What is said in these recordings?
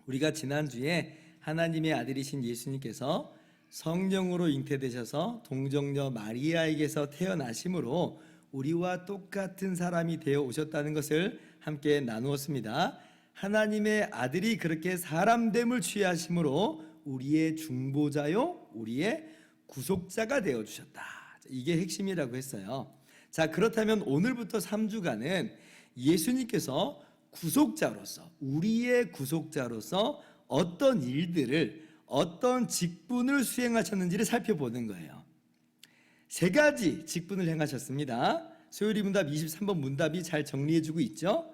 우리가 지난주에 하나님의 아들이신 예수님께서 성령으로 잉태되셔서 동정녀 마리아에게서 태어나심으로 우리와 똑같은 사람이 되어 오셨다는 것을 함께 나누었습니다. 하나님의 아들이 그렇게 사람됨을 취하심으로 우리의 중보자요, 우리의 구속자가 되어 주셨다. 이게 핵심이라고 했어요. 자, 그렇다면 오늘부터 3주간은 예수님께서 구속자로서, 우리의 구속자로서 어떤 일들을, 어떤 직분을 수행하셨는지를 살펴보는 거예요. 3가지 직분을 행하셨습니다. 소요리 문답 23번 문답이 잘 정리해주고 있죠.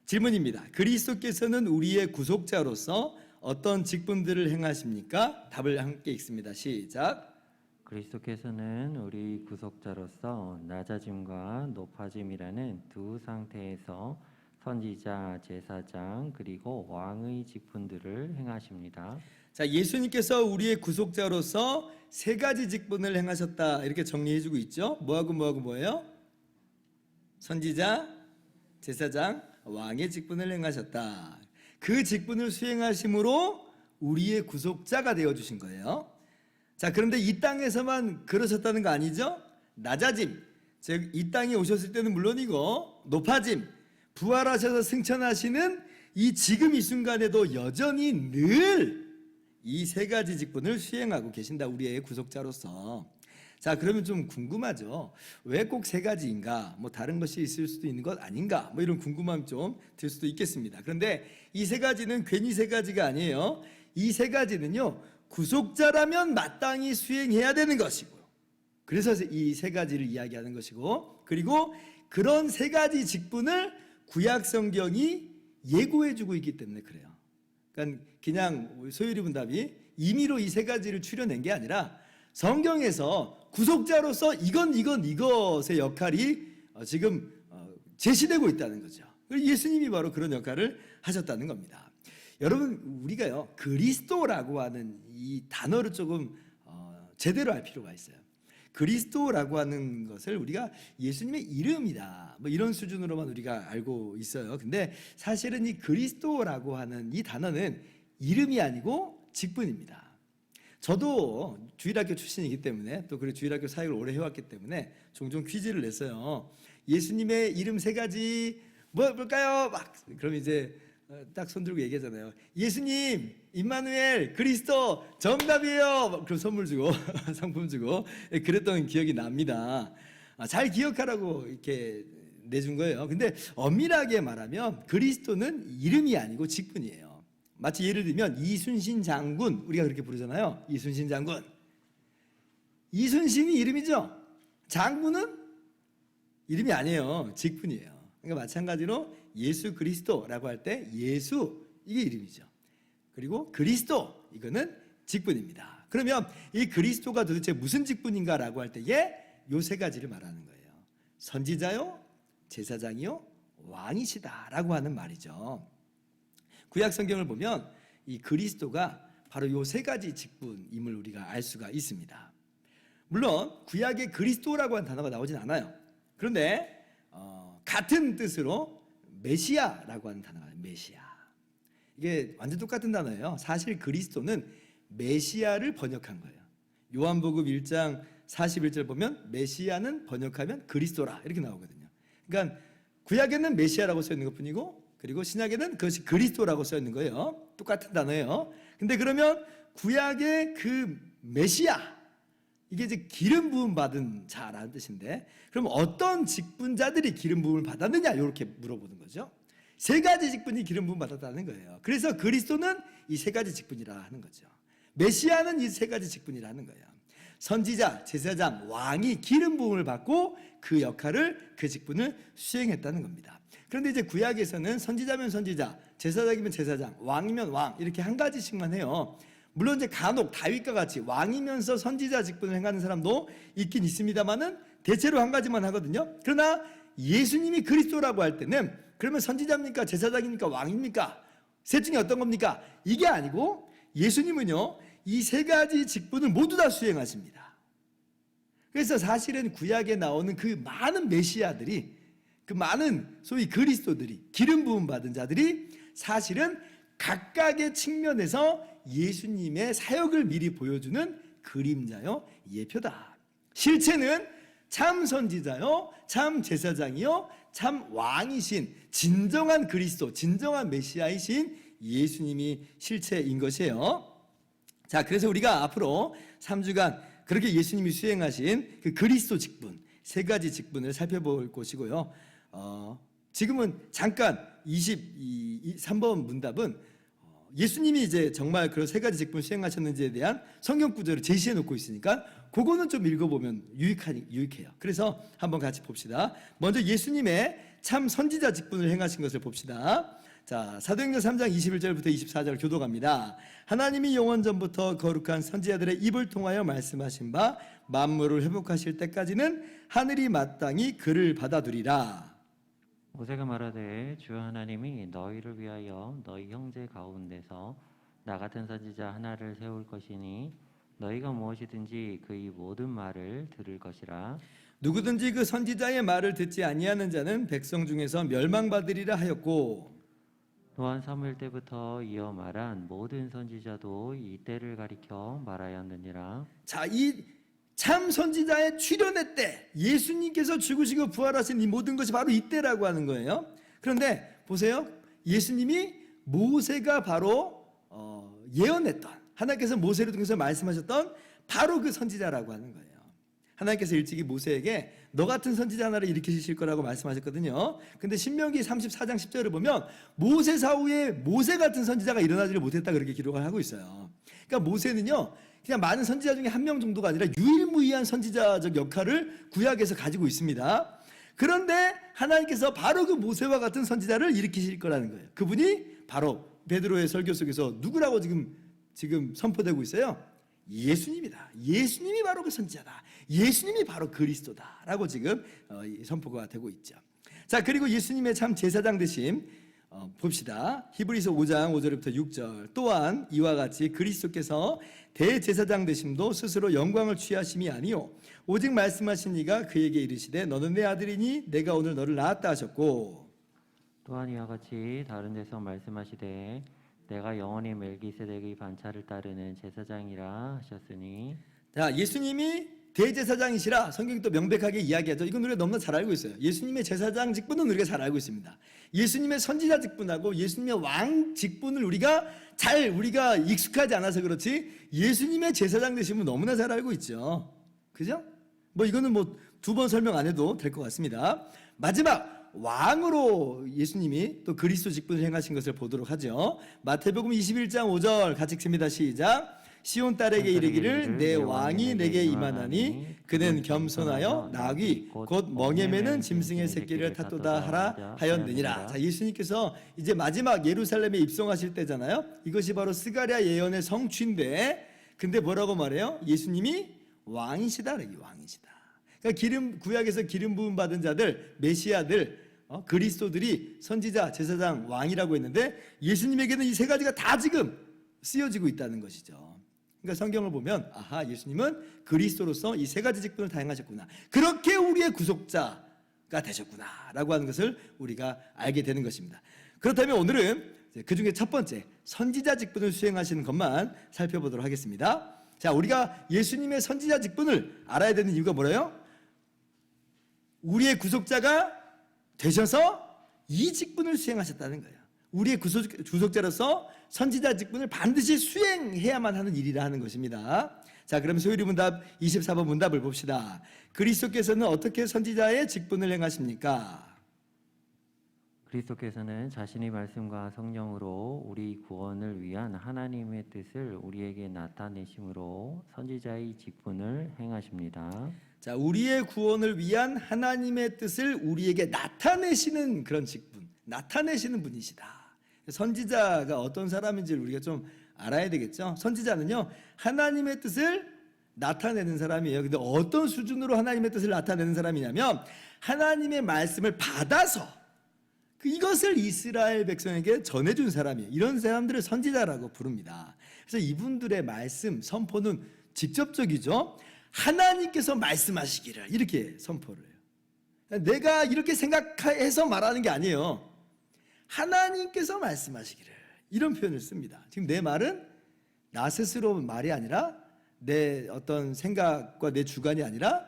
질문입니다. 그리스도께서는 우리의 구속자로서 어떤 직분들을 행하십니까? 답을 함께 읽습니다. 시작. 그리스도께서는 우리 구속자로서 낮아짐과 높아짐이라는 두 상태에서 선지자, 제사장, 그리고 왕의 직분들을 행하십니다. 자, 예수님께서 우리의 구속자로서 3가지 직분을 행하셨다, 이렇게 정리해주고 있죠. 뭐예요? 선지자, 제사장, 왕의 직분을 행하셨다. 그 직분을 수행하심으로 우리의 구속자가 되어주신 거예요. 자, 그런데 이 땅에서만 그러셨다는 거 아니죠? 낮아짐, 즉 이 땅에 오셨을 때는 물론이고 높아짐, 부활하셔서 승천하시는 이 지금 이 순간에도 여전히 늘 이 3가지 직분을 수행하고 계신다, 우리의 구속자로서. 자, 그러면 좀 궁금하죠. 왜 꼭 3가지인가? 뭐 다른 것이 있을 수도 있는 것 아닌가? 뭐 이런 궁금함 좀 들 수도 있겠습니다. 그런데 이 3가지는 괜히 3가지가 아니에요. 이 3가지는요, 구속자라면 마땅히 수행해야 되는 것이고요. 그래서 이 3가지를 이야기하는 것이고, 그리고 그런 3가지 직분을 구약 성경이 예고해주고 있기 때문에 그래요. 그러니까 그냥 소요리 문답이 임의로 이 3가지를 추려낸 게 아니라 성경에서 구속자로서 이것의 역할이 지금 제시되고 있다는 거죠. 예수님이 바로 그런 역할을 하셨다는 겁니다. 여러분, 우리가요, 그리스도라고 하는 이 단어를 조금 제대로 알 필요가 있어요. 그리스도라고 하는 것을 우리가 예수님의 이름이다, 뭐 이런 수준으로만 우리가 알고 있어요. 근데 사실은 이 그리스도라고 하는 이 단어는 이름이 아니고 직분입니다. 저도 주일학교 출신이기 때문에, 또 그리고 주일학교 사역을 오래 해왔기 때문에 종종 퀴즈를 냈어요. 예수님의 이름 3가지 뭘까요? 막 그럼 이제 딱 손들고 얘기하잖아요. 예수님, 임마누엘, 그리스도 정답이에요. 그럼 선물 주고 상품 주고 그랬던 기억이 납니다. 잘 기억하라고 이렇게 내준 거예요. 근데 엄밀하게 말하면 그리스도는 이름이 아니고 직분이에요. 마치 예를 들면 이순신 장군, 우리가 그렇게 부르잖아요. 이순신 장군. 이순신이 이름이죠. 장군은 이름이 아니에요. 직분이에요. 그러니까 마찬가지로 예수 그리스도라고 할 때 예수, 이게 이름이죠. 그리고 그리스도, 이거는 직분입니다. 그러면 이 그리스도가 도대체 무슨 직분인가라고 할 때에 요 3가지를 말하는 거예요. 선지자요, 제사장이요, 왕이시다라고 하는 말이죠. 구약 성경을 보면 이 그리스도가 바로 요 3가지 직분임을 우리가 알 수가 있습니다. 물론 구약에 그리스도라고 하는 단어가 나오진 않아요. 그런데 같은 뜻으로 메시아라고 하는 단어가 있어요. 메시아. 이게 완전 똑같은 단어예요. 사실 그리스도는 메시아를 번역한 거예요. 요한복음 1장 41절 보면 메시아는 번역하면 그리스도라, 이렇게 나오거든요. 그러니까 구약에는 메시아라고 써 있는 것뿐이고, 그리고 신약에는 그것이 그리스도라고 써 있는 거예요. 똑같은 단어예요. 근데 그러면 구약의 그 메시아, 이게 이제 기름 부음 받은 자라는 뜻인데, 그럼 어떤 직분자들이 기름 부음을 받았느냐, 이렇게 물어보는 거죠. 3가지 직분이 기름 부음 받았다는 거예요. 그래서 그리스도는 이 3가지 직분이라 하는 거죠. 메시아는 이 3가지 직분이라 하는 거예요. 선지자, 제사장, 왕이 기름 부음을 받고 그 역할을, 그 직분을 수행했다는 겁니다. 그런데 이제 구약에서는 선지자면 선지자, 제사장이면 제사장, 왕이면 왕, 이렇게 한 가지씩만 해요. 물론 이제 간혹 다윗과 같이 왕이면서 선지자 직분을 행하는 사람도 있긴 있습니다만은 대체로 한 가지만 하거든요. 그러나 예수님이 그리스도라고 할 때는 그러면 선지자입니까? 제사장입니까? 왕입니까? 셋 중에 어떤 겁니까? 이게 아니고 예수님은요, 이 3가지 직분을 모두 다 수행하십니다. 그래서 사실은 구약에 나오는 그 많은 메시아들이, 그 많은 소위 그리스도들이, 기름 부음 받은 자들이 사실은 각각의 측면에서 예수님의 사역을 미리 보여주는 그림자요, 예표다. 실체는 참 선지자요, 참 제사장이요, 참 왕이신 진정한 그리스도, 진정한 메시아이신 예수님이 실체인 것이에요. 자, 그래서 우리가 앞으로 3주간 그렇게 예수님이 수행하신 그 그리스도 직분, 세 가지 직분을 살펴볼 것이고요. 지금은 잠깐 23번 문답은 예수님이 이제 정말 그런 세 가지 직분을 수행하셨는지에 대한 성경 구절을 제시해 놓고 있으니까 그거는 좀 읽어보면 유익해요. 그래서 한번 같이 봅시다. 먼저 예수님의 참 선지자 직분을 행하신 것을 봅시다. 자, 사도행전 3장 21절부터 24절 교독합니다. 하나님이 영원 전부터 거룩한 선지자들의 입을 통하여 말씀하신 바 만물을 회복하실 때까지는 하늘이 마땅히 그를 받아두리라. 모세가 말하되 주 하나님이 너희를 위하여 너희 형제 가운데서 나 같은 선지자 하나를 세울 것이니 너희가 무엇이든지 그의 모든 말을 들을 것이라. 누구든지 그 선지자의 말을 듣지 아니하는 자는 백성 중에서 멸망받으리라 하였고, 또한 사무엘 때부터 이어 말한 모든 선지자도 이 때를 가리켜 말하였느니라. 자, 이 참 선지자의 출현의 때, 예수님께서 죽으시고 부활하신 이 모든 것이 바로 이때라고 하는 거예요. 그런데 보세요, 예수님이 모세가 바로 예언했던, 하나님께서 모세를 통해서 말씀하셨던 바로 그 선지자라고 하는 거예요. 하나님께서 일찍이 모세에게 너 같은 선지자 하나를 일으키실 거라고 말씀하셨거든요. 근데 신명기 34장 10절을 보면 모세 사후에 모세 같은 선지자가 일어나지를 못했다, 그렇게 기록을 하고 있어요. 그러니까 모세는요, 그냥 많은 선지자 중에 한 명 정도가 아니라 유일무이한 선지자적 역할을 구약에서 가지고 있습니다. 그런데 하나님께서 바로 그 모세와 같은 선지자를 일으키실 거라는 거예요. 그분이 바로 베드로의 설교 속에서 누구라고 지금 선포되고 있어요? 예수님이다. 예수님이 바로 그 선지자다. 예수님이 바로 그리스도다라고 지금 선포가 되고 있죠. 자, 그리고 예수님의 참 제사장 되심 봅시다. 히브리서 5장 5절부터 6절. 또한 이와 같이 그리스도께서 대제사장 되심도 스스로 영광을 취하심이 아니요 오직 말씀하신 이가 그에게 이르시되 너는 내 아들이니 내가 오늘 너를 낳았다 하셨고, 또한 이와 같이 다른 데서 말씀하시되 내가 영원히 멜기세덱의 반차를 따르는 제사장이라 하셨으니. 자, 예수님이 대제사장이시라 성경이 또 명백하게 이야기하죠. 이건 우리가 너무나 잘 알고 있어요. 예수님의 제사장 직분은 우리가 잘 알고 있습니다. 예수님의 선지자 직분하고 예수님의 왕 직분을 우리가 익숙하지 않아서 그렇지 예수님의 제사장 되심은 너무나 잘 알고 있죠. 그죠? 뭐 이거는 뭐 두 번 설명 안 해도 될 것 같습니다. 마지막 왕으로 예수님이 또 그리스도 직분을 행하신 것을 보도록 하죠. 마태복음 21장 5절 같이 읽습니다. 시작. 시온 딸에게 이르기를 내 왕이 내게 임하나니 그는 겸손하여 나귀 곧 멍에 매는 짐승의 새끼를 탓도다 하라 하였느니라. 자, 예수님께서 이제 마지막 예루살렘에 입성하실 때잖아요. 이것이 바로 스가랴 예언의 성취인데, 근데 뭐라고 말해요? 예수님이 왕이시다, 왕이시다. 그러니까 구약에서 기름 부음 받은 자들, 메시아들, 그리스도들이 선지자, 제사장, 왕이라고 했는데 예수님에게는 이 세 가지가 다 지금 쓰여지고 있다는 것이죠. 그러니까 성경을 보면 아하, 예수님은 그리스도로서 이 세 가지 직분을 다 행하셨구나, 그렇게 우리의 구속자가 되셨구나 라고 하는 것을 우리가 알게 되는 것입니다. 그렇다면 오늘은 그 중에 첫 번째 선지자 직분을 수행하시는 것만 살펴보도록 하겠습니다. 자, 우리가 예수님의 선지자 직분을 알아야 되는 이유가 뭐래요? 우리의 구속자가 되셔서 이 직분을 수행하셨다는 거예요. 우리의 구속자로서 선지자 직분을 반드시 수행해야만 하는 일이라 하는 것입니다. 자, 그럼 소율이 문답 24번 문답을 봅시다. 그리스도께서는 어떻게 선지자의 직분을 행하십니까? 그리스도께서는 자신의 말씀과 성령으로 우리 구원을 위한 하나님의 뜻을 우리에게 나타내심으로 선지자의 직분을 행하십니다. 자, 우리의 구원을 위한 하나님의 뜻을 우리에게 나타내시는 그런 직분, 나타내시는 분이시다. 선지자가 어떤 사람인지를 우리가 좀 알아야 되겠죠. 선지자는요, 하나님의 뜻을 나타내는 사람이에요. 근데 어떤 수준으로 하나님의 뜻을 나타내는 사람이냐면 하나님의 말씀을 받아서 이것을 이스라엘 백성에게 전해준 사람이에요. 이런 사람들을 선지자라고 부릅니다. 그래서 이분들의 말씀, 선포는 직접적이죠. 하나님께서 말씀하시기를 이렇게 선포를 해요. 내가 이렇게 생각해서 말하는 게 아니에요. 하나님께서 말씀하시기를 이런 표현을 씁니다. 지금 내 말은 나 스스로 말이 아니라 내 어떤 생각과 내 주관이 아니라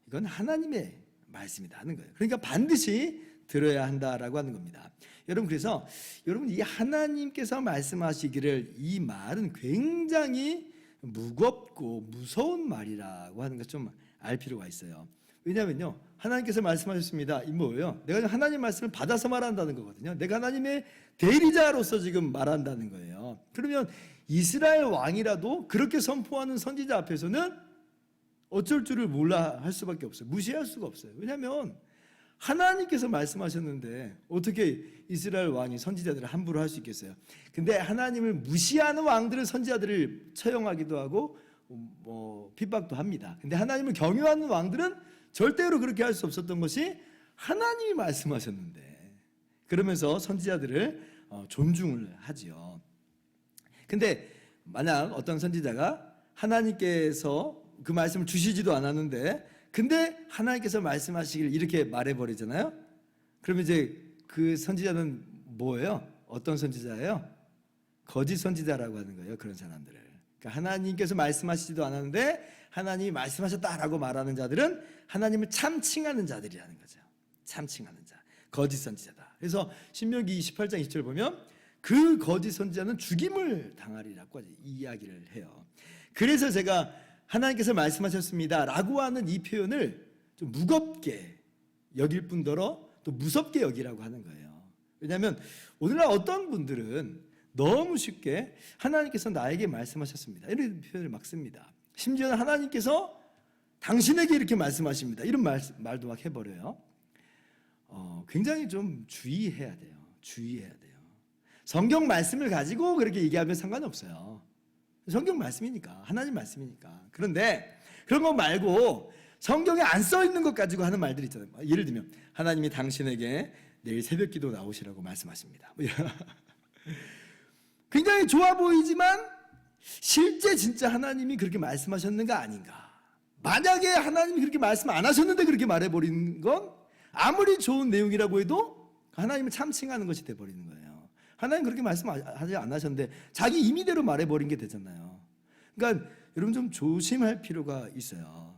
이건 하나님의 말씀이다 하는 거예요. 그러니까 반드시 들어야 한다라고 하는 겁니다. 여러분, 그래서 여러분, 이 하나님께서 말씀하시기를 이 말은 굉장히 무겁고 무서운 말이라고 하는 것 좀 알 필요가 있어요. 왜냐하면요, 하나님께서 말씀하셨습니다. 이 뭐예요? 내가 하나님 말씀을 받아서 말한다는 거거든요. 내가 하나님의 대리자로서 지금 말한다는 거예요. 그러면 이스라엘 왕이라도 그렇게 선포하는 선지자 앞에서는 어쩔 줄을 몰라 할 수밖에 없어요. 무시할 수가 없어요. 왜냐하면 하나님께서 말씀하셨는데 어떻게 이스라엘 왕이 선지자들을 함부로 할 수 있겠어요? 근데 하나님을 무시하는 왕들은 선지자들을 처형하기도 하고 핍박도 합니다. 근데 하나님을 경유하는 왕들은 절대로 그렇게 할 수 없었던 것이 하나님이 말씀하셨는데, 그러면서 선지자들을 존중을 하지요. 근데 만약 어떤 선지자가 하나님께서 그 말씀을 주시지도 않았는데 근데 하나님께서 말씀하시길 이렇게 말해버리잖아요. 그러면 이제 그 선지자는 뭐예요? 어떤 선지자예요? 거짓 선지자라고 하는 거예요. 그런 사람들을. 그러니까 하나님께서 말씀하시지도 않았는데 하나님이 말씀하셨다라고 말하는 자들은 하나님을 참칭하는 자들이라는 거죠. 참칭하는 자, 거짓 선지자다. 그래서 신명기 28장 20절 보면 그 거짓 선지자는 죽임을 당하리라고 이야기를 해요. 그래서 제가 하나님께서 말씀하셨습니다 라고 하는 이 표현을 좀 무겁게 여길 뿐더러 또 무섭게 여기라고 하는 거예요. 왜냐하면 오늘날 어떤 분들은 너무 쉽게 하나님께서 나에게 말씀하셨습니다 이런 표현을 막 씁니다. 심지어는 하나님께서 당신에게 이렇게 말씀하십니다 이런 말도 막 해버려요. 굉장히 좀 주의해야 돼요. 주의해야 돼요. 성경 말씀을 가지고 그렇게 얘기하면 상관이 없어요. 성경 말씀이니까, 하나님 말씀이니까. 그런데 그런 거 말고 성경에 안 써 있는 것 가지고 하는 말들이 있잖아요. 예를 들면 하나님이 당신에게 내일 새벽기도 나오시라고 말씀하십니다. 굉장히 좋아 보이지만 실제 진짜 하나님이 그렇게 말씀하셨는가 아닌가. 만약에 하나님이 그렇게 말씀 안 하셨는데 그렇게 말해버리는 건 아무리 좋은 내용이라고 해도 하나님을 참칭하는 것이 돼버리는 거예요. 하나님 그렇게 말씀하지 않으셨는데 자기 임의대로 말해버린 게 되잖아요. 그러니까 여러분 좀 조심할 필요가 있어요.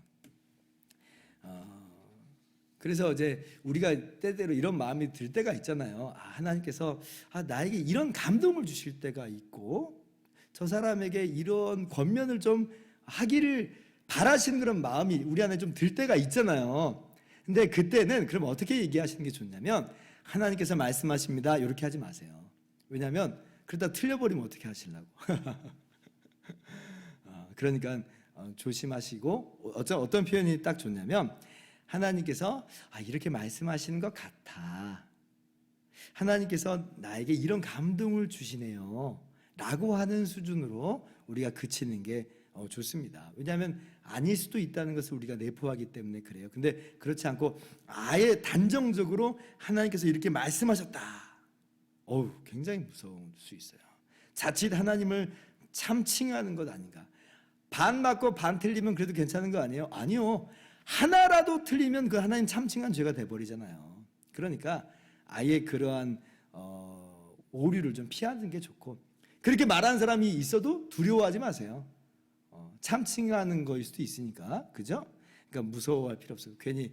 그래서 이제 우리가 때때로 이런 마음이 들 때가 있잖아요. 하나님께서 나에게 이런 감동을 주실 때가 있고 저 사람에게 이런 권면을 좀 하기를 바라시는 그런 마음이 우리 안에 좀 들 때가 있잖아요. 근데 그때는 그럼 어떻게 얘기하시는 게 좋냐면 하나님께서 말씀하십니다 이렇게 하지 마세요. 왜냐하면 그러다 틀려버리면 어떻게 하시려고. 그러니까 조심하시고 어떤 표현이 딱 좋냐면 하나님께서 이렇게 말씀하시는 것 같아. 하나님께서 나에게 이런 감동을 주시네요 라고 하는 수준으로 우리가 그치는 게 좋습니다. 왜냐하면 아닐 수도 있다는 것을 우리가 내포하기 때문에 그래요. 근데 그렇지 않고 아예 단정적으로 하나님께서 이렇게 말씀하셨다. 굉장히 무서울 수 있어요. 자칫 하나님을 참칭하는 것 아닌가. 반 맞고 반 틀리면 그래도 괜찮은 거 아니에요? 아니요. 하나라도 틀리면 그 하나님 참칭한 죄가 돼버리잖아요. 그러니까 아예 그러한 오류를 좀 피하는 게 좋고, 그렇게 말하는 사람이 있어도 두려워하지 마세요. 참칭하는 거일 수도 있으니까, 그죠? 그러니까 무서워할 필요 없어요. 괜히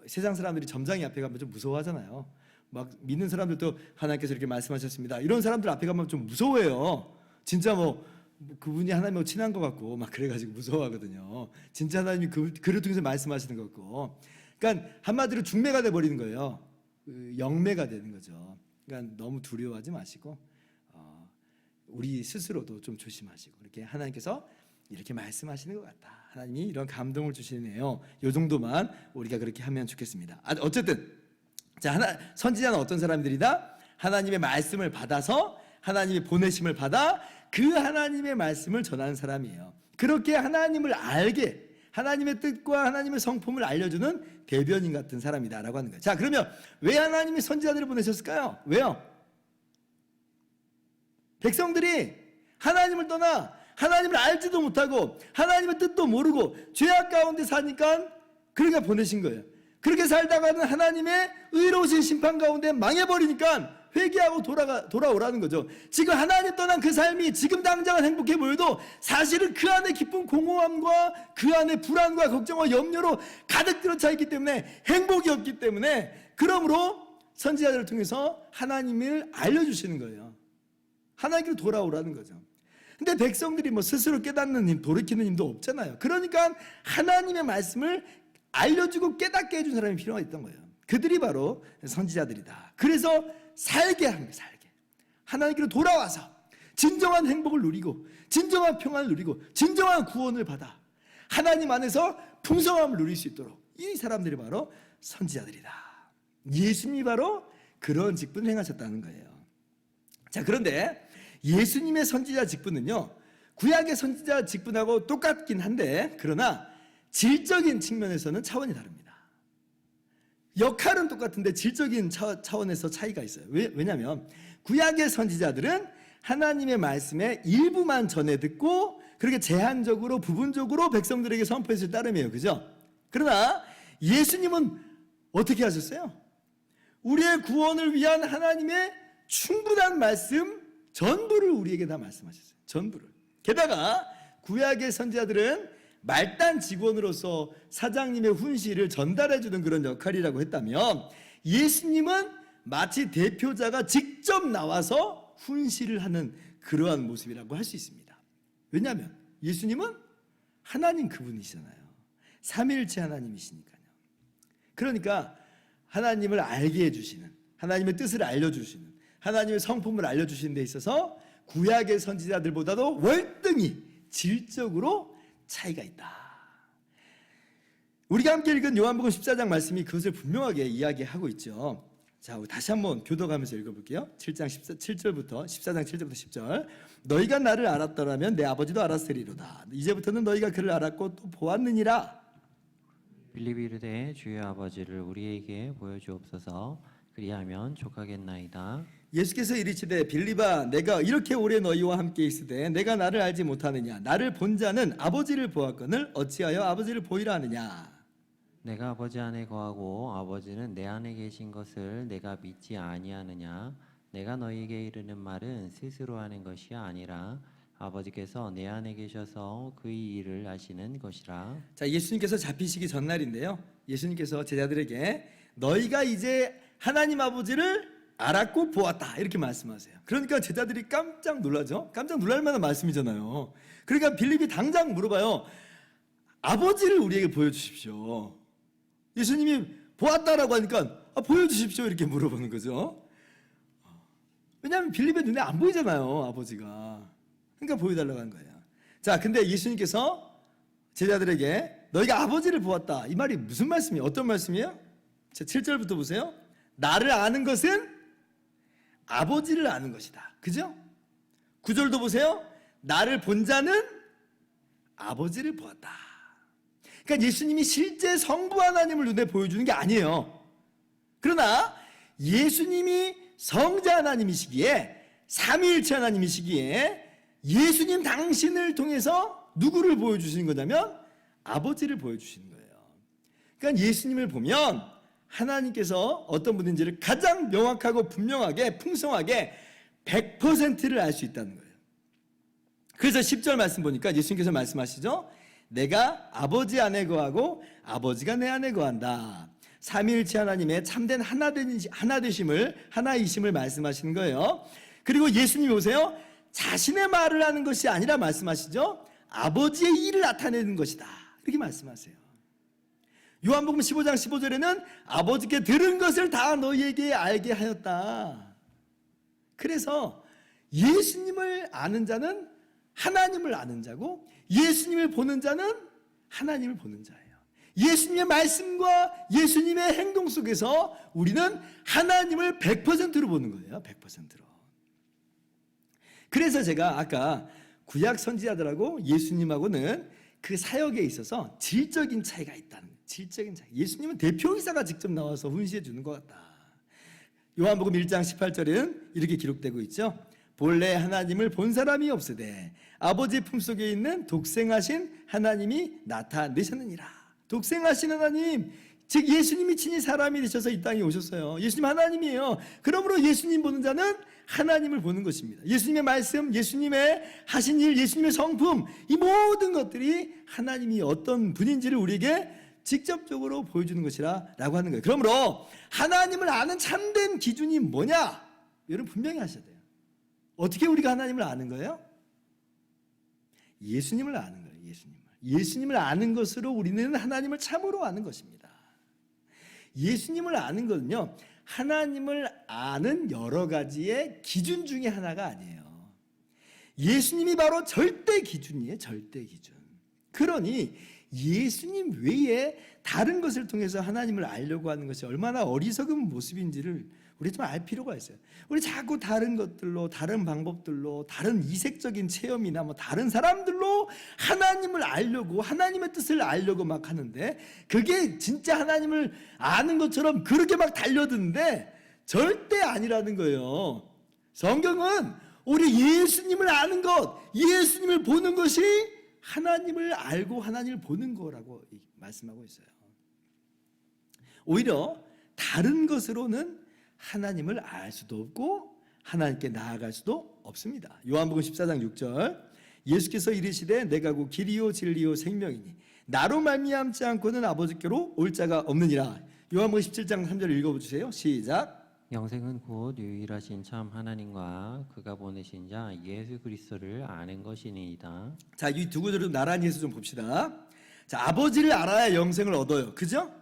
세상 사람들이 점장이 앞에 가면 좀 무서워하잖아요. 막 믿는 사람들도 하나님께서 이렇게 말씀하셨습니다 이런 사람들 앞에 가면 좀 무서워해요. 진짜 그분이 하나님하고 친한 것 같고 막 그래가지고 무서워하거든요. 진짜 하나님이 그를 통해서 말씀하시는 것 같고. 그러니까 한마디로 중매가 돼버리는 거예요. 영매가 되는 거죠. 그러니까 너무 두려워하지 마시고 우리 스스로도 좀 조심하시고, 이렇게 하나님께서 이렇게 말씀하시는 것 같다, 하나님이 이런 감동을 주시네요, 이 정도만 우리가 그렇게 하면 좋겠습니다. 어쨌든 선지자는 어떤 사람들이다? 하나님의 말씀을 받아서 하나님의 보내심을 받아 그 하나님의 말씀을 전하는 사람이에요. 그렇게 하나님을 알게, 하나님의 뜻과 하나님의 성품을 알려주는 대변인 같은 사람이다라고 하는 거예요. 자, 그러면 왜 하나님이 선지자들을 보내셨을까요? 왜요? 백성들이 하나님을 떠나 하나님을 알지도 못하고 하나님의 뜻도 모르고 죄악 가운데 사니까 그러니까 보내신 거예요. 그렇게 살다가는 하나님의 의로우신 심판 가운데 망해버리니까 회개하고 돌아오라는 거죠. 지금 하나님 떠난 그 삶이 지금 당장은 행복해 보여도 사실은 그 안에 깊은 공허함과 그 안에 불안과 걱정과 염려로 가득 들어차 있기 때문에 행복이 없기 때문에, 그러므로 선지자들을 통해서 하나님을 알려주시는 거예요. 하나님께로 돌아오라는 거죠. 근데 백성들이 뭐 스스로 깨닫는 힘, 돌이키는 힘도 없잖아요. 그러니까 하나님의 말씀을 알려주고 깨닫게 해준 사람이 필요가 있던 거예요. 그들이 바로 선지자들이다. 그래서 살게 한 거예요. 살게. 하나님께로 돌아와서 진정한 행복을 누리고 진정한 평안을 누리고 진정한 구원을 받아 하나님 안에서 풍성함을 누릴 수 있도록, 이 사람들이 바로 선지자들이다. 예수님이 바로 그런 직분을 행하셨다는 거예요. 자, 그런데 예수님의 선지자 직분은요, 구약의 선지자 직분하고 똑같긴 한데, 그러나 질적인 측면에서는 차원이 다릅니다. 역할은 똑같은데 질적인 차원에서 차이가 있어요. 왜냐하면 구약의 선지자들은 하나님의 말씀의 일부만 전해 듣고 그렇게 제한적으로 부분적으로 백성들에게 선포했을 따름이에요. 그죠? 그러나 예수님은 어떻게 하셨어요? 우리의 구원을 위한 하나님의 충분한 말씀 전부를 우리에게 다 말씀하셨어요. 전부를. 게다가 구약의 선지자들은 말단 직원으로서 사장님의 훈시를 전달해 주는 그런 역할이라고 했다면, 예수님은 마치 대표자가 직접 나와서 훈시를 하는 그러한 모습이라고 할 수 있습니다. 왜냐하면 예수님은 하나님 그분이시잖아요. 삼위일체 하나님이시니까요. 그러니까 하나님을 알게 해주시는, 하나님의 뜻을 알려주시는, 하나님의 성품을 알려주시는 데 있어서 구약의 선지자들보다도 월등히 질적으로 차이가 있다. 우리가 함께 읽은 요한복음 14장 말씀이 그것을 분명하게 이야기하고 있죠. 자, 다시 한번 교도가면서 읽어볼게요. 7장 7절부터 14장 7절부터 10절. 너희가 나를 알았더라면 내 아버지도 알았으리로다. 이제부터는 너희가 그를 알았고 또 보았느니라. 빌립이 이르되 주의 아버지를 우리에게 보여주옵소서. 그리하면 족하겠나이다. 예수께서 이르시되 빌립아, 내가 이렇게 오래 너희와 함께 있으되 내가 나를 알지 못하느냐? 나를 본 자는 아버지를 보았거늘 어찌하여 아버지를 보이라 하느냐? 내가 아버지 안에 거하고 아버지는 내 안에 계신 것을 내가 믿지 아니하느냐? 내가 너희에게 이르는 말은 스스로 하는 것이 아니라 아버지께서 내 안에 계셔서 그의 일을 하시는 것이라. 자, 예수님께서 잡히시기 전날인데요, 예수님께서 제자들에게 너희가 이제 하나님 아버지를 알았고 보았다 이렇게 말씀하세요. 그러니까 제자들이 깜짝 놀라죠. 깜짝 놀랄 만한 말씀이잖아요. 그러니까 빌립이 당장 물어봐요. 아버지를 우리에게 보여주십시오. 예수님이 보았다라고 하니까 보여주십시오 이렇게 물어보는 거죠. 왜냐하면 빌립의 눈에 안 보이잖아요, 아버지가. 그러니까 보여달라고 한 거예요. 자, 근데 예수님께서 제자들에게 너희가 아버지를 보았다, 이 말이 무슨 말씀이에요? 어떤 말씀이에요? 자, 7절부터 보세요. 나를 아는 것은 아버지를 아는 것이다. 그죠? 9절도 보세요. 나를 본 자는 아버지를 보았다. 그러니까 예수님이 실제 성부 하나님을 눈에 보여주는 게 아니에요. 그러나 예수님이 성자 하나님이시기에, 삼위일체 하나님이시기에 예수님 당신을 통해서 누구를 보여주시는 거냐면 아버지를 보여주시는 거예요. 그러니까 예수님을 보면 하나님께서 어떤 분인지를 가장 명확하고 분명하게 풍성하게 100%를 알 수 있다는 거예요. 그래서 10절 말씀 보니까 예수님께서 말씀하시죠. 내가 아버지 안에 거하고 아버지가 내 안에 거한다. 삼위일체 하나님의 참된 하나이심을 말씀하시는 거예요. 그리고 예수님이 보세요. 자신의 말을 하는 것이 아니라 말씀하시죠. 아버지의 일을 나타내는 것이다. 이렇게 말씀하세요. 요한복음 15장 15절에는 아버지께 들은 것을 다 너희에게 알게 하였다. 그래서 예수님을 아는 자는 하나님을 아는 자고, 예수님을 보는 자는 하나님을 보는 자예요. 예수님의 말씀과 예수님의 행동 속에서 우리는 하나님을 100%로 보는 거예요. 100%로. 그래서 제가 아까 구약 선지자들하고 예수님하고는 그 사역에 있어서 질적인 차이가 있다는 거예요. 질적인 차이. 예수님은 대표이사가 직접 나와서 훈시해 주는 것 같다. 요한복음 1장 18절에는 이렇게 기록되고 있죠. 본래 하나님을 본 사람이 없으되 아버지 품속에 있는 독생하신 하나님이 나타내셨느니라. 독생하신 하나님, 즉 예수님이 친히 사람이 되셔서 이 땅에 오셨어요. 예수님 하나님이에요. 그러므로 예수님 보는 자는 하나님을 보는 것입니다. 예수님의 말씀, 예수님의 하신 일, 예수님의 성품, 이 모든 것들이 하나님이 어떤 분인지를 우리에게 직접적으로 보여주는 것이라고 하는 거예요. 그러므로 하나님을 아는 참된 기준이 뭐냐? 여러분 분명히 하셔야 돼요. 어떻게 우리가 하나님을 아는 거예요? 예수님을 아는 거예요. 예수님을 아는 것으로 우리는 하나님을 참으로 아는 것입니다. 예수님을 아는 것은요, 하나님을 아는 여러 가지의 기준 중에 하나가 아니에요. 예수님이 바로 절대 기준이에요. 절대 기준. 그러니 예수님 외에 다른 것을 통해서 하나님을 알려고 하는 것이 얼마나 어리석은 모습인지를 우리 좀 알 필요가 있어요. 우리 자꾸 다른 것들로, 다른 방법들로, 다른 이색적인 체험이나 뭐 다른 사람들로 하나님을 알려고, 하나님의 뜻을 알려고 막 하는데, 그게 진짜 하나님을 아는 것처럼 그렇게 막 달려드는데 절대 아니라는 거예요. 성경은 우리 예수님을 아는 것, 예수님을 보는 것이 하나님을 알고 하나님을 보는 거라고 말씀하고 있어요. 오히려 다른 것으로는 하나님을 알 수도 없고 하나님께 나아갈 수도 없습니다. 요한복음 14장 6절, 예수께서 이르시되 내가 곧 길이요 진리요 생명이니 나로 말미암지 않고는 아버지께로 올 자가 없느니라. 요한복음 17장 3절 읽어주세요. 시작. 영생은 곧 유일하신 참 하나님과 그가 보내신 자 예수 그리스도를 아는 것이니이다. 자, 이 두 구절을 나란히 해서 좀 봅시다. 자, 아버지를 알아야 영생을 얻어요. 그죠?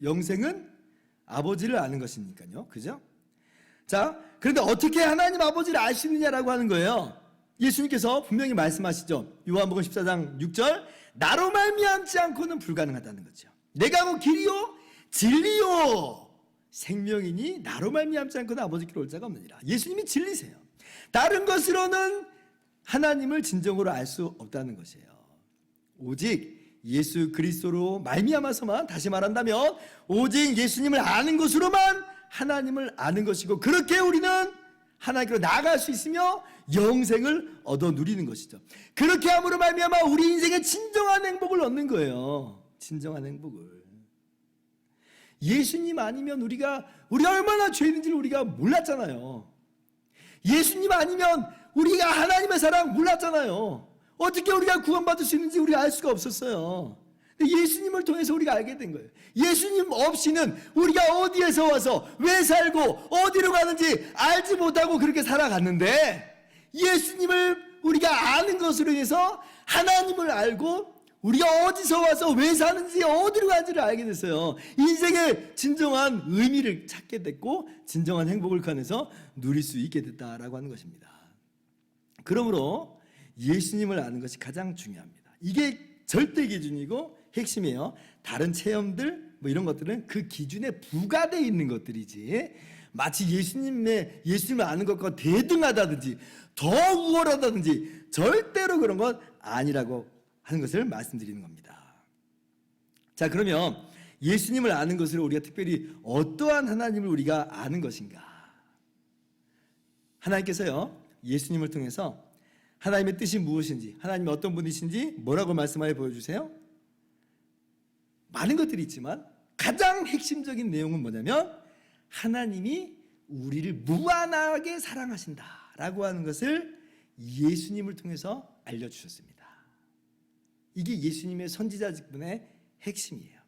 영생은 아버지를 아는 것이니까요. 그죠? 자, 그런데 어떻게 하나님 아버지를 알 수 있느냐라고 하는 거예요. 예수님께서 분명히 말씀하시죠. 요한복음 14장 6절, 나로 말미암지 않고는 불가능하다는 거죠. 내가 곧 길이요 진리요 생명이니 나로 말미암지 않고는 아버지께로 올 자가 없느니라. 예수님이 진리세요. 다른 것으로는 하나님을 진정으로 알 수 없다는 것이에요. 오직 예수 그리스도로 말미암아서만, 다시 말한다면 오직 예수님을 아는 것으로만 하나님을 아는 것이고, 그렇게 우리는 하나님께로 나아갈 수 있으며 영생을 얻어 누리는 것이죠. 그렇게 함으로 말미암아 우리 인생의 진정한 행복을 얻는 거예요. 진정한 행복을. 예수님 아니면 우리가 얼마나 죄인인지를 우리가 몰랐잖아요. 예수님 아니면 우리가 하나님의 사랑 몰랐잖아요. 어떻게 우리가 구원받을 수 있는지 우리가 알 수가 없었어요. 근데 예수님을 통해서 우리가 알게 된 거예요. 예수님 없이는 우리가 어디에서 와서 왜 살고 어디로 가는지 알지 못하고 그렇게 살아갔는데, 예수님을 우리가 아는 것으로 인해서 하나님을 알고 우리가 어디서 와서 왜 사는지 어디로 가는지를 알게 됐어요. 인생의 진정한 의미를 찾게 됐고 진정한 행복을 그 안에서 누릴 수 있게 됐다라고 하는 것입니다. 그러므로 예수님을 아는 것이 가장 중요합니다. 이게 절대 기준이고 핵심이에요. 다른 체험들 뭐 이런 것들은 그 기준에 부과되어 있는 것들이지, 마치 예수님을 아는 것과 대등하다든지 더 우월하다든지 절대로 그런 건 아니라고 하는 것을 말씀드리는 겁니다. 자, 그러면 예수님을 아는 것으로 우리가 특별히 어떠한 하나님을 우리가 아는 것인가? 하나님께서요, 예수님을 통해서 하나님의 뜻이 무엇인지, 하나님이 어떤 분이신지 뭐라고 말씀하여 보여주세요? 많은 것들이 있지만 가장 핵심적인 내용은 뭐냐면, 하나님이 우리를 무한하게 사랑하신다라고 하는 것을 예수님을 통해서 알려주셨습니다. 이게 예수님의 선지자 직분의 핵심이에요.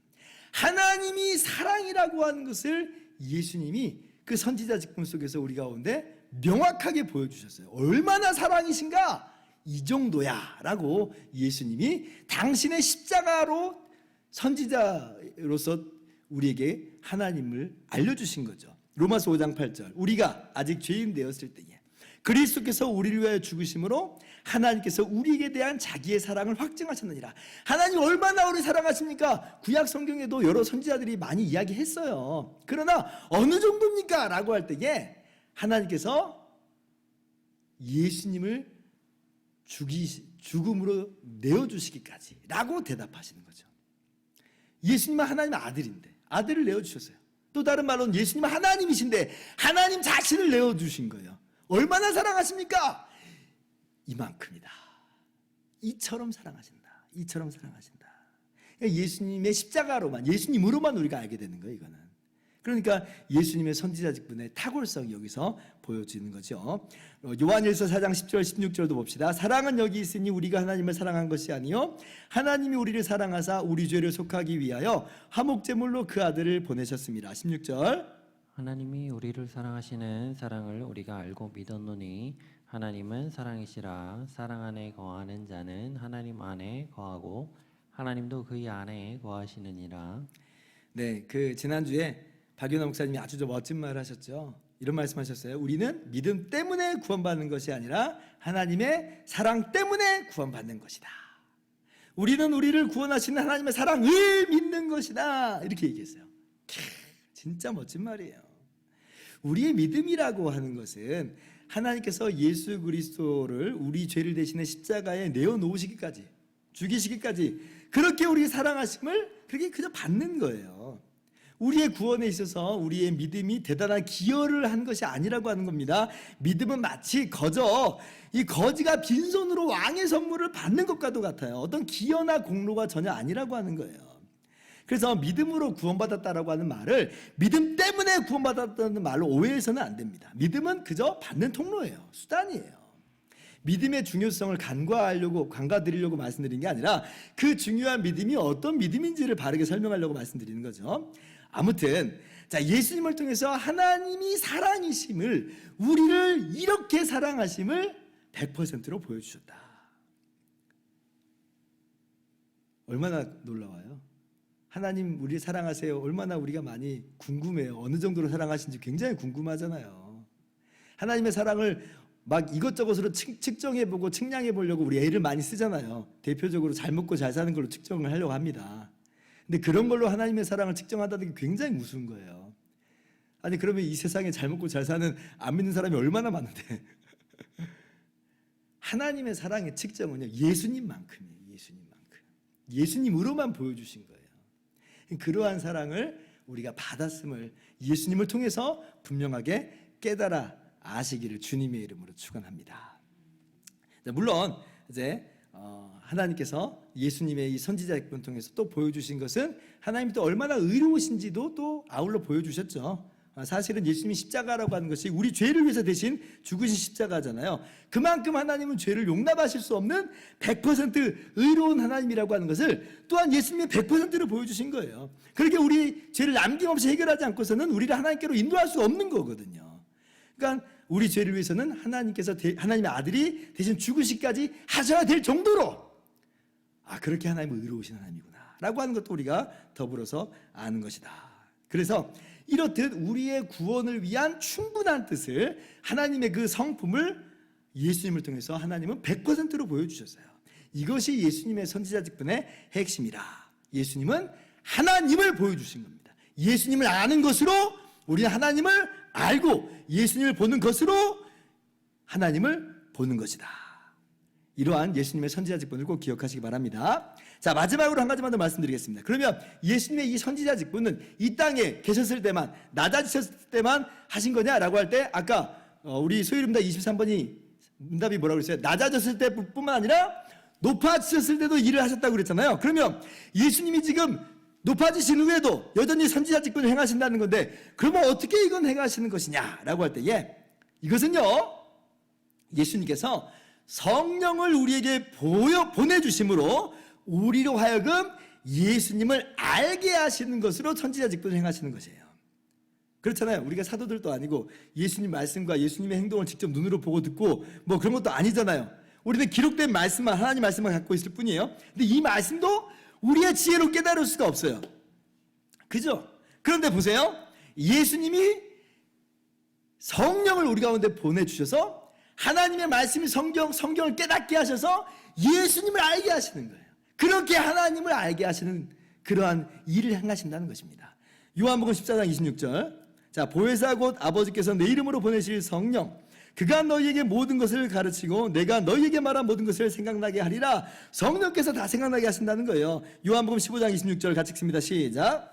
하나님이 사랑이라고 하는 것을 예수님이 그 선지자 직분 속에서 우리 가운데 명확하게 보여주셨어요. 얼마나 사랑이신가? 이 정도야 라고 예수님이 당신의 십자가로 선지자로서 우리에게 하나님을 알려주신 거죠. 로마서 5장 8절, 우리가 아직 죄인 되었을 때에 그리스도께서 우리를 위하여 죽으심으로 하나님께서 우리에게 대한 자기의 사랑을 확증하셨느니라. 하나님 얼마나 우리 사랑하십니까? 구약 성경에도 여러 선지자들이 많이 이야기했어요. 그러나 어느 정도입니까? 라고 할 때에 하나님께서 예수님을 죽음으로 내어주시기까지 라고 대답하시는 거죠. 예수님은 하나님의 아들인데 아들을 내어주셨어요. 또 다른 말로는 예수님은 하나님이신데 하나님 자신을 내어주신 거예요. 얼마나 사랑하십니까? 이만큼이다. 이처럼 사랑하신다. 이처럼 사랑하신다. 예수님의 십자가로만, 예수님으로만 우리가 알게 되는 거예요, 이거는. 그러니까 예수님의 선지자 직분의 탁월성이 여기서 보여지는 거죠. 요한일서 4장 10절 16절도 봅시다. 사랑은 여기 있으니 우리가 하나님을 사랑한 것이 아니요 하나님이 우리를 사랑하사 우리 죄를 속하기 위하여 화목제물로 그 아들을 보내셨습니다. 16절. 하나님이 우리를 사랑하시는 사랑을 우리가 알고 믿었노니 하나님은 사랑이시라. 사랑 안에 거하는 자는 하나님 안에 거하고 하나님도 그의 안에 거하시느니라. 네, 그 지난주에 박윤호 목사님이 아주 멋진 말을 하셨죠. 이런 말씀하셨어요. 우리는 믿음 때문에 구원받는 것이 아니라 하나님의 사랑 때문에 구원받는 것이다. 우리는 우리를 구원하시는 하나님의 사랑을 믿는 것이다. 이렇게 얘기했어요. 진짜 멋진 말이에요. 우리의 믿음이라고 하는 것은 하나님께서 예수 그리스도를 우리 죄를 대신해 십자가에 내어놓으시기까지, 죽이시기까지 그렇게 우리 사랑하심을 그렇게 그저 받는 거예요. 우리의 구원에 있어서 우리의 믿음이 대단한 기여를 한 것이 아니라고 하는 겁니다. 믿음은 마치 거저, 이 거지가 빈손으로 왕의 선물을 받는 것과도 같아요. 어떤 기여나 공로가 전혀 아니라고 하는 거예요. 그래서 믿음으로 구원받았다라고 하는 말을 믿음 때문에 구원받았다는 말로 오해해서는 안 됩니다. 믿음은 그저 받는 통로예요. 수단이에요. 믿음의 중요성을 간과드리려고 말씀드린 게 아니라 그 중요한 믿음이 어떤 믿음인지를 바르게 설명하려고 말씀드리는 거죠. 아무튼 자, 예수님을 통해서 하나님이 사랑이심을, 우리를 이렇게 사랑하심을 100%로 보여주셨다. 얼마나 놀라워요. 하나님 우리 사랑하세요. 얼마나 우리가 많이 궁금해요. 어느 정도로 사랑하신지 굉장히 궁금하잖아요. 하나님의 사랑을 막 이것저것으로 측정해보고 측량해보려고 우리 애를 많이 쓰잖아요. 대표적으로 잘 먹고 잘 사는 걸로 측정을 하려고 합니다. 근데 그런 걸로 하나님의 사랑을 측정한다는 게 굉장히 무서운 거예요. 아니 그러면 이 세상에 잘 먹고 잘 사는 안 믿는 사람이 얼마나 많은데 하나님의 사랑의 측정은요 예수님만큼이에요. 예수님만큼. 예수님으로만 보여주신 거예요. 그러한 사랑을 우리가 받았음을 예수님을 통해서 분명하게 깨달아 아시기를 주님의 이름으로 축원합니다. 물론 이제 하나님께서 예수님의 이 선지자 직분을 통해서 또 보여주신 것은 하나님이 또 얼마나 의로우신지도 또 아울러 보여주셨죠. 사실은 예수님이 십자가라고 하는 것이 우리 죄를 위해서 대신 죽으신 십자가잖아요. 그만큼 하나님은 죄를 용납하실 수 없는 100% 의로운 하나님이라고 하는 것을 또한 예수님이 100%를 보여주신 거예요. 그렇게 우리 죄를 남김없이 해결하지 않고서는 우리를 하나님께로 인도할 수 없는 거거든요. 그러니까 우리 죄를 위해서는 하나님께서 하나님의 아들이 대신 죽으시기까지 하셔야 될 정도로 그렇게 하나님은 의로우신 하나님이구나 라고 하는 것도 우리가 더불어서 아는 것이다. 그래서 이렇듯 우리의 구원을 위한 충분한 뜻을, 하나님의 그 성품을 예수님을 통해서 하나님은 100%로 보여주셨어요. 이것이 예수님의 선지자 직분의 핵심이라. 예수님은 하나님을 보여주신 겁니다. 예수님을 아는 것으로 우리는 하나님을 알고 예수님을 보는 것으로 하나님을 보는 것이다. 이러한 예수님의 선지자 직분을 꼭 기억하시기 바랍니다. 자, 마지막으로 한 가지만 더 말씀드리겠습니다. 그러면 예수님의 이 선지자 직분은 이 땅에 계셨을 때만, 낮아지셨을 때만 하신 거냐라고 할 때 아까 우리 소율음답 23번이 응답이 뭐라고 그랬어요? 낮아졌을 때뿐만 아니라 높아지셨을 때도 일을 하셨다고 그랬잖아요. 그러면 예수님이 지금 높아지신 후에도 여전히 선지자 직분을 행하신다는 건데 그러면 어떻게 이건 행하시는 것이냐라고 할 때 이것은요 예수님께서 성령을 우리에게 보내주심으로 우리로 하여금 예수님을 알게 하시는 것으로 선지자 직분을 행하시는 것이에요. 그렇잖아요. 우리가 사도들도 아니고 예수님 말씀과 예수님의 행동을 직접 눈으로 보고 듣고 뭐 그런 것도 아니잖아요. 우리는 기록된 말씀만, 하나님 말씀만 갖고 있을 뿐이에요. 근데 이 말씀도 우리의 지혜로 깨달을 수가 없어요. 그죠? 그런데 보세요. 예수님이 성령을 우리 가운데 보내주셔서 하나님의 말씀이 성경을 깨닫게 하셔서 예수님을 알게 하시는 거예요. 그렇게 하나님을 알게 하시는 그러한 일을 행하신다는 것입니다. 요한복음 14장 26절. 자, 보혜사 곧 아버지께서 내 이름으로 보내실 성령, 그가 너희에게 모든 것을 가르치고 내가 너희에게 말한 모든 것을 생각나게 하리라. 성령께서 다 생각나게 하신다는 거예요. 요한복음 15장 26절 같이 읽습니다. 시작.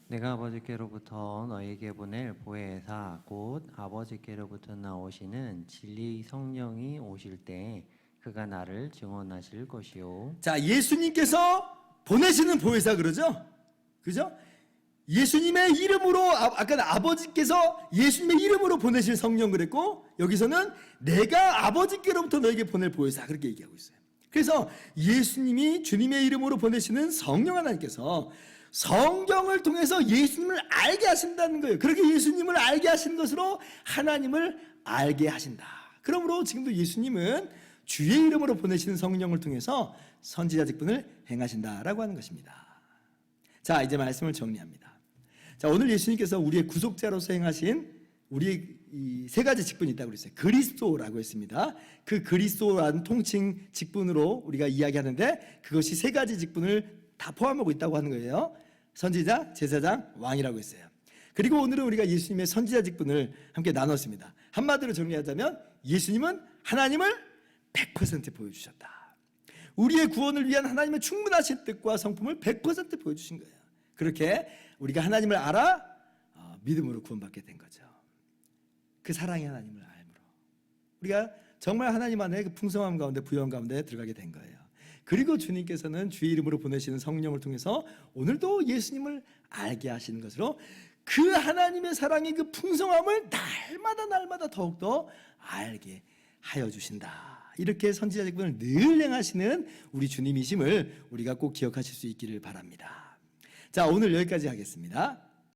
내가 아버지께로부터 너희에게 보낼 보혜사 곧 아버지께로부터 나오시는 진리 성령이 오실 때 그가 나를 증언하실 것이요. 자, 예수님께서 보내시는 보혜사 그러죠? 그죠? 예수님의 이름으로 아까 아버지께서 예수님의 이름으로 보내실 성령 그랬고 여기서는 내가 아버지께로부터 너에게 보낼 보혜사 그렇게 얘기하고 있어요. 그래서 예수님이 주님의 이름으로 보내시는 성령 하나님께서 성경을 통해서 예수님을 알게 하신다는 거예요. 그렇게 예수님을 알게 하신 것으로 하나님을 알게 하신다. 그러므로 지금도 예수님은 주의 이름으로 보내시는 성령을 통해서 선지자 직분을 행하신다라고 하는 것입니다. 자, 이제 말씀을 정리합니다. 자, 오늘 예수님께서 우리의 구속자로서 행하신 우리의 이 세 가지 직분이 있다고 그랬어요. 그리스도라고 했습니다. 그 그리스도라는 통칭 직분으로 우리가 이야기하는데 그것이 세 가지 직분을 다 포함하고 있다고 하는 거예요. 선지자, 제사장, 왕이라고 했어요. 그리고 오늘은 우리가 예수님의 선지자 직분을 함께 나눴습니다. 한마디로 정리하자면 예수님은 하나님을 100% 보여주셨다. 우리의 구원을 위한 하나님의 충분하신 뜻과 성품을 100% 보여주신 거예요. 그렇게 우리가 하나님을 알아 믿음으로 구원받게 된 거죠. 그 사랑의 하나님을 알므로 우리가 정말 하나님 안에 그 풍성함 가운데 부유함 가운데 들어가게 된 거예요. 그리고 주님께서는 주의 이름으로 보내시는 성령을 통해서 오늘도 예수님을 알게 하시는 것으로 그 하나님의 사랑의 그 풍성함을 날마다 더욱더 알게 하여 주신다. 이렇게 선지자 직분을 늘 행하시는 우리 주님이심을 우리가 꼭 기억하실 수 있기를 바랍니다. 자, 오늘 여기까지 하겠습니다.